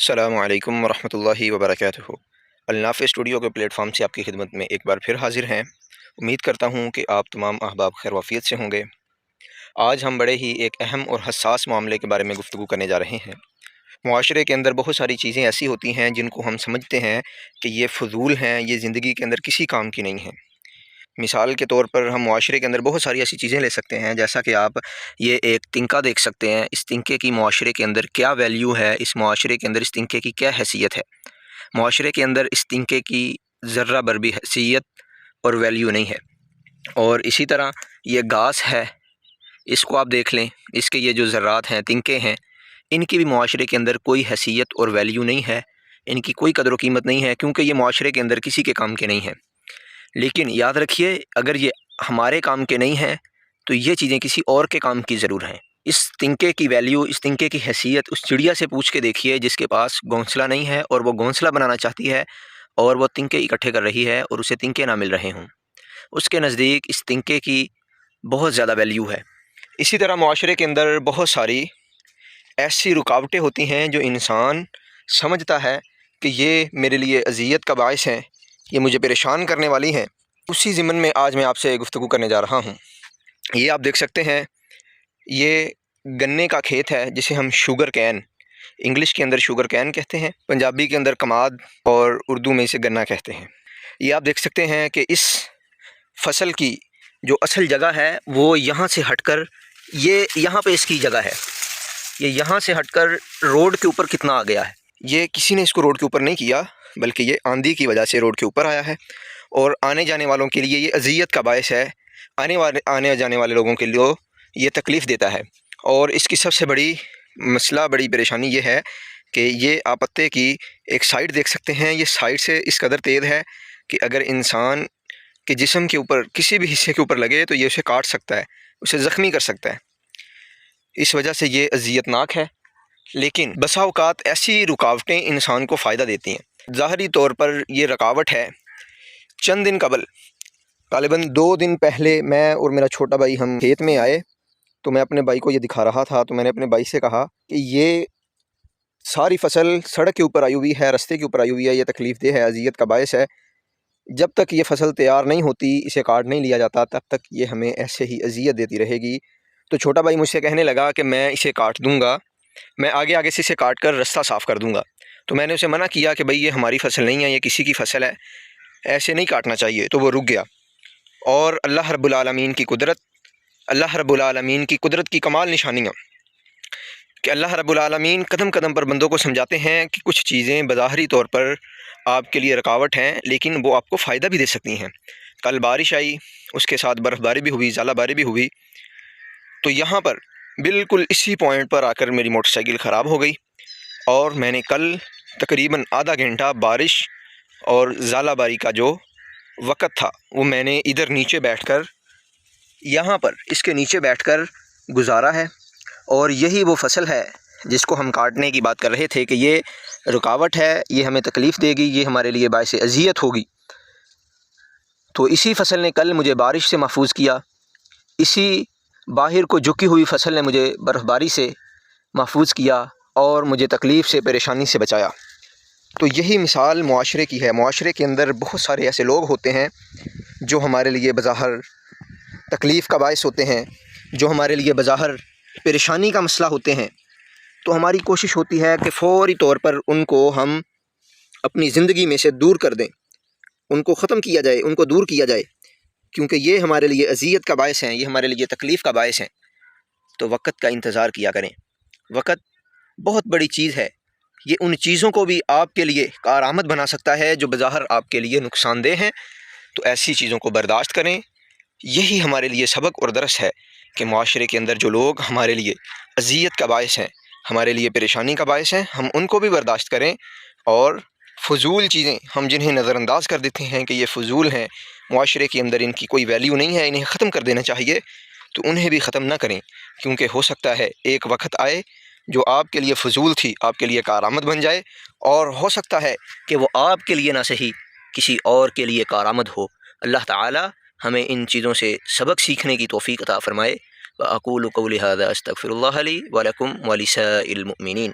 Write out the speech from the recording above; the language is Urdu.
السلام علیکم ورحمۃ اللہ وبرکاتہ۔ النافع اسٹوڈیو کے پلیٹ فارم سے آپ کی خدمت میں ایک بار پھر حاضر ہیں۔ امید کرتا ہوں کہ آپ تمام احباب خیر وافیت سے ہوں گے۔ آج ہم بڑے ہی ایک اہم اور حساس معاملے کے بارے میں گفتگو کرنے جا رہے ہیں۔ معاشرے کے اندر بہت ساری چیزیں ایسی ہوتی ہیں جن کو ہم سمجھتے ہیں کہ یہ فضول ہیں، یہ زندگی کے اندر کسی کام کی نہیں ہیں۔ مثال کے طور پر ہم معاشرے کے اندر بہت ساری ایسی چیزیں لے سکتے ہیں، جیسا کہ آپ یہ ایک تنکا دیکھ سکتے ہیں۔ اس تنکے کی معاشرے کے اندر کیا ویلیو ہے، اس معاشرے کے اندر اس تنکے کی کیا حیثیت ہے؟ معاشرے کے اندر اس تنکے کی ذرہ بر بھی حیثیت اور ویلیو نہیں ہے۔ اور اسی طرح یہ گھاس ہے، اس کو آپ دیکھ لیں، اس کے یہ جو ذرات ہیں، تنکے ہیں، ان کی بھی معاشرے کے اندر کوئی حیثیت اور ویلیو نہیں ہے، ان کی کوئی قدر و قیمت نہیں ہے، کیونکہ یہ معاشرے کے اندر کسی کے کام کے نہیں ہیں۔ لیکن یاد رکھیے، اگر یہ ہمارے کام کے نہیں ہیں تو یہ چیزیں کسی اور کے کام کی ضرور ہیں۔ اس تنکے کی ویلیو، اس تنکے کی حیثیت اس چڑیا سے پوچھ کے دیکھیے جس کے پاس گھونسلہ نہیں ہے اور وہ گھونسلہ بنانا چاہتی ہے اور وہ تنکے اکٹھے کر رہی ہے اور اسے تنکے نہ مل رہے ہوں، اس کے نزدیک اس تنکے کی بہت زیادہ ویلیو ہے۔ اسی طرح معاشرے کے اندر بہت ساری ایسی رکاوٹیں ہوتی ہیں جو انسان سمجھتا ہے کہ یہ میرے لیے اذیت کا باعث ہیں، یہ مجھے پریشان کرنے والی ہیں۔ اسی ضمن میں آج میں آپ سے گفتگو کرنے جا رہا ہوں۔ یہ آپ دیکھ سکتے ہیں، یہ گنے کا کھیت ہے جسے ہم شوگر کین، انگلش کے اندر شوگر کین کہتے ہیں، پنجابی کے اندر کماد اور اردو میں اسے گنا کہتے ہیں۔ یہ آپ دیکھ سکتے ہیں کہ اس فصل کی جو اصل جگہ ہے وہ یہاں سے ہٹ کر، یہ یہاں پہ اس کی جگہ ہے، یہ یہاں سے ہٹ کر روڈ کے اوپر کتنا آ گیا ہے۔ یہ کسی نے اس کو روڈ کے اوپر نہیں کیا، بلکہ یہ آندھی کی وجہ سے روڈ کے اوپر آیا ہے اور آنے جانے والوں کے لیے یہ اذیت کا باعث ہے، آنے جانے والے لوگوں کے لیے یہ تکلیف دیتا ہے۔ اور اس کی سب سے بڑی مسئلہ، بڑی پریشانی یہ ہے کہ یہ آپ پتے کی ایک سائڈ دیکھ سکتے ہیں، یہ سائڈ سے اس قدر تیز ہے کہ اگر انسان کے جسم کے اوپر کسی بھی حصے کے اوپر لگے تو یہ اسے کاٹ سکتا ہے، اسے زخمی کر سکتا ہے۔ اس وجہ سے یہ اذیت ناک ہے۔ لیکن بسا اوقات ایسی رکاوٹیں انسان کو فائدہ دیتی ہیں۔ ظاہری طور پر یہ رکاوٹ ہے، چند دن قبل، غالباً 2 دن پہلے میں اور میرا چھوٹا بھائی ہم کھیت میں آئے تو میں اپنے بھائی کو یہ دکھا رہا تھا، تو میں نے اپنے بھائی سے کہا کہ یہ ساری فصل سڑک کے اوپر آئی ہوئی ہے، رستے کے اوپر آئی ہوئی ہے، یہ تکلیف دہ ہے، اذیت کا باعث ہے۔ جب تک یہ فصل تیار نہیں ہوتی، اسے کاٹ نہیں لیا جاتا، تب تک یہ ہمیں ایسے ہی اذیت دیتی رہے گی۔ تو چھوٹا بھائی مجھ سے کہنے لگا کہ میں اسے کاٹ دوں گا، میں آگے آگے سے اسے کاٹ کر رستہ صاف کر دوں گا۔ تو میں نے اسے منع کیا کہ بھائی یہ ہماری فصل نہیں ہے، یہ کسی کی فصل ہے، ایسے نہیں کاٹنا چاہیے۔ تو وہ رک گیا۔ اور اللہ رب العالمین کی قدرت، اللہ رب العالمین کی قدرت کی کمال نشانیاں کہ اللہ رب العالمین قدم قدم پر بندوں کو سمجھاتے ہیں کہ کچھ چیزیں بظاہری طور پر آپ کے لیے رکاوٹ ہیں لیکن وہ آپ کو فائدہ بھی دے سکتی ہیں۔ کل بارش آئی، اس کے ساتھ برف باری بھی ہوئی، ژالہ باری بھی ہوئی، تو یہاں پر بالکل اسی پوائنٹ پر آ کر میری موٹر سائیکل خراب ہو گئی اور میں نے کل تقریباً آدھا گھنٹہ بارش اور ژالہ باری کا جو وقت تھا وہ میں نے ادھر نیچے بیٹھ کر، یہاں پر اس کے نیچے بیٹھ کر گزارا ہے۔ اور یہی وہ فصل ہے جس کو ہم کاٹنے کی بات کر رہے تھے کہ یہ رکاوٹ ہے، یہ ہمیں تکلیف دے گی، یہ ہمارے لیے باعث اذیت ہوگی۔ تو اسی فصل نے کل مجھے بارش سے محفوظ کیا، اسی باہر کو جھکی ہوئی فصل نے مجھے برف باری سے محفوظ کیا اور مجھے تکلیف سے، پریشانی سے بچایا۔ تو یہی مثال معاشرے کی ہے۔ معاشرے کے اندر بہت سارے ایسے لوگ ہوتے ہیں جو ہمارے لیے بظاہر تکلیف کا باعث ہوتے ہیں، جو ہمارے لیے بظاہر پریشانی کا مسئلہ ہوتے ہیں۔ تو ہماری کوشش ہوتی ہے کہ فوری طور پر ان کو ہم اپنی زندگی میں سے دور کر دیں، ان کو ختم کیا جائے، ان کو دور کیا جائے، کیونکہ یہ ہمارے لیے اذیت کا باعث ہیں، یہ ہمارے لیے تکلیف کا باعث ہیں۔ تو وقت کا انتظار کیا کریں۔ وقت بہت بڑی چیز ہے، یہ ان چیزوں کو بھی آپ کے لیے کارآمد بنا سکتا ہے جو بظاہر آپ کے لیے نقصان دہ ہیں۔ تو ایسی چیزوں کو برداشت کریں۔ یہی ہمارے لیے سبق اور درس ہے کہ معاشرے کے اندر جو لوگ ہمارے لیے اذیت کا باعث ہیں، ہمارے لیے پریشانی کا باعث ہیں، ہم ان کو بھی برداشت کریں۔ اور فضول چیزیں ہم جنہیں نظر انداز کر دیتے ہیں کہ یہ فضول ہیں، معاشرے کے اندر ان کی کوئی ویلیو نہیں ہے، انہیں ختم کر دینا چاہیے، تو انہیں بھی ختم نہ کریں، کیونکہ ہو سکتا ہے ایک وقت آئے جو آپ کے لیے فضول تھی آپ کے لیے کارآمد بن جائے، اور ہو سکتا ہے کہ وہ آپ کے لیے نہ صحیح کسی اور کے لیے کارآمد ہو۔ اللہ تعالی ہمیں ان چیزوں سے سبق سیکھنے کی توفیق عطا فرمائے۔ وَأَقُولُ قَوْلِي هَذَا أَسْتَغْفِرُ اللَّهَ لِي وَلَكُمْ وَلِسَائِرِ الْمُؤْمِنِينَ۔